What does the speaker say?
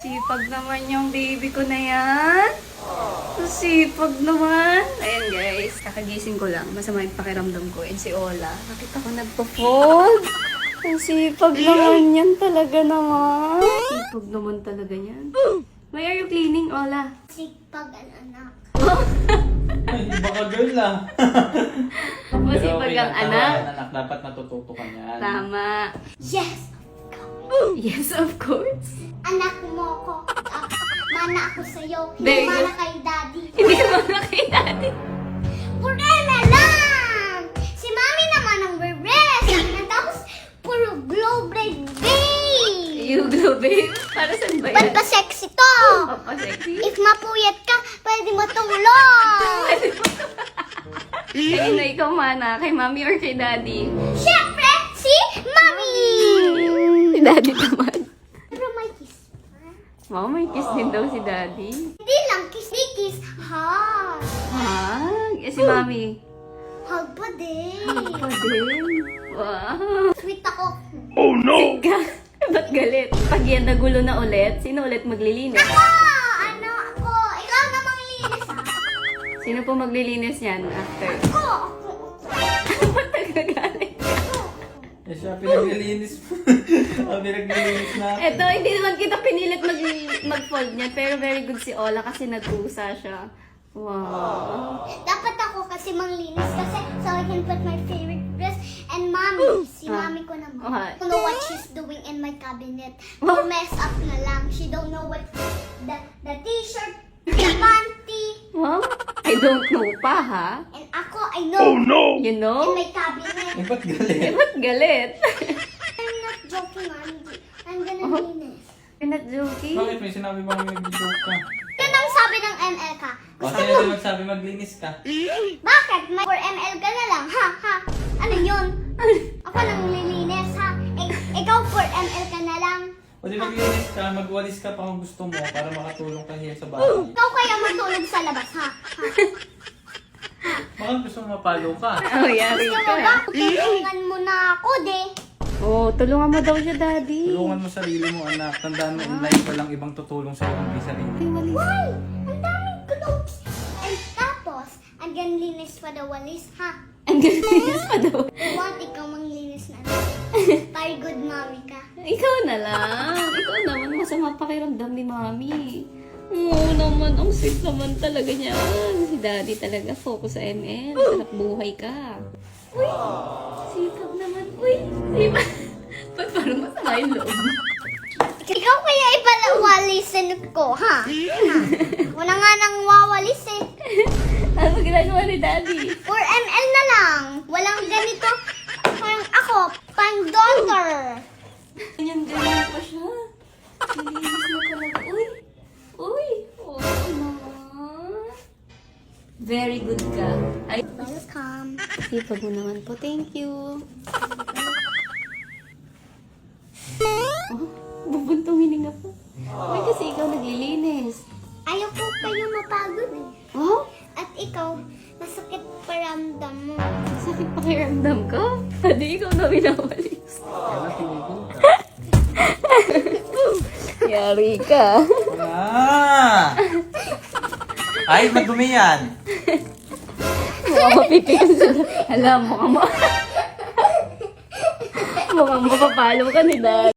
Sipag naman yung baby ko na yan. Sipag naman. Ayan guys, kakagising ko lang. Masama yung pakiramdam ko. And si Ola, nakita ko nagpo-fold. Ang sipag naman yan talaga naman. Sipag naman talaga yan. Why are you cleaning, Ola? Sipag ang anak. Ay, baka girl ah. Masipag ang anak. Anak, dapat natututo ka niyan. Tama. Yes! Yes, of course. Anak mo ko. Mana ako sa'yo. Very Hindi mana good. kay daddy. Hindi ka mga kay daddy. Puro na lang! Si mami naman ang re-rest. Tapos, puro glow blade day! You go, babe. Para saan ba yan? Ba't ba sexy to? Papa sexy? If mapuyat ka, pwede matulog! Ayun na, ikaw mana. Kay mommy or kay daddy? Siyempre, si mami! Si daddy naman. Pero may kiss. Wow, may kiss din daw si daddy. Hindi lang kiss, di kiss. Hug. Hug? Eh, si mommy? Hug pa din. Pa din. Wow. Sweet ako. Ka. Ba't galit? Pag yan nagulo na ulit, sino ulit maglilinis? Ano ako? Ikaw namang linis ha? Sino po maglilinis yan after? Ako! Ba't nagagalit? Eh siya, pinaglilinis mo. Pinaglilinis na. Eto, hindi naman kita pinilit mag-fold niya, pero very good si Ola kasi nag-usa siya. Wow. Dapat ako kasi manglinis kasi so I can put my favorite dress and mommy. Si mommy ko naman. Okay. I don't know what she's doing in my cabinet. Or mess up na lang. She don't know what the t-shirt, the panty, Wow. I don't know pa, ha? and ako, I know. You In know? my cabinet. Eh, ba't Eh, galit? ba't galit? I'm not joking, mommy. I'm gonna linis. You're not joking? Bakit may sinabi bang nag-joke ka? Yan ang sabi ng ML ka. O, sa'yo din magsabi maglinis ka. Bakit? May 4 ml ka na lang, ha? Ha? Ano yun? Ako nang lilinis, ha? Ikaw 4 ml ka na lang. O di maglinis ka, magwalis ka pa kung gusto mo para makatulong ka here sa bahay. Ikaw kaya matulog sa labas, ha? Ha? Baka gusto mo mapalo ka. Oh, yari Gusto ka. mo ba? Tulungan mo na ako, de. Oh, tulungan mo daw siya, daddy. Tulungan mo sarili mo, anak. Tandaan mo, in life walang ibang tutulong sa'yo kundi sarili. Ay, walis. Why? Ang daming clothes. And tapos, ang linis pa daw walis, ha? Ang galis pa daw. Want ikaw manglinis na. Very good mommy ka. Ikaw na lang. Ikaw naman, masama pakiramdam ni mami. Oo naman, ang sweet naman talaga niya. Si daddy talaga, focus sa ML. Sarap buhay ka. Uy, sipag naman. Uy, sipag. Ba't parang masama yung loob mo? Ikaw kaya ipalawalisin ko, ha? Ha? Wala nga nang wawalis eh. Ano ginagawa ni daddy? 4 ml na lang. Walang ganito. Parang ako, pang daughter. Ganyan pa siya. Nilinis na talaga. Uy, uy. Oo naman. Very good ka. Ay, Welcome. sipag mo naman po. Thank you. Oh, bubuntong hininga po. Ay, kasi ikaw naglilinis. Ayaw po kayo mapagod eh. Oh, At ikaw, masakit paramdam mo. sakit pakiramdam ko. Hindi ikaw na winawalis. Kaya tinigil ka. Yari ka. Ah! Ay, madumi yan. Mukhang mapipigan sila. Alam, mukhang mapapalo ka ni Dad.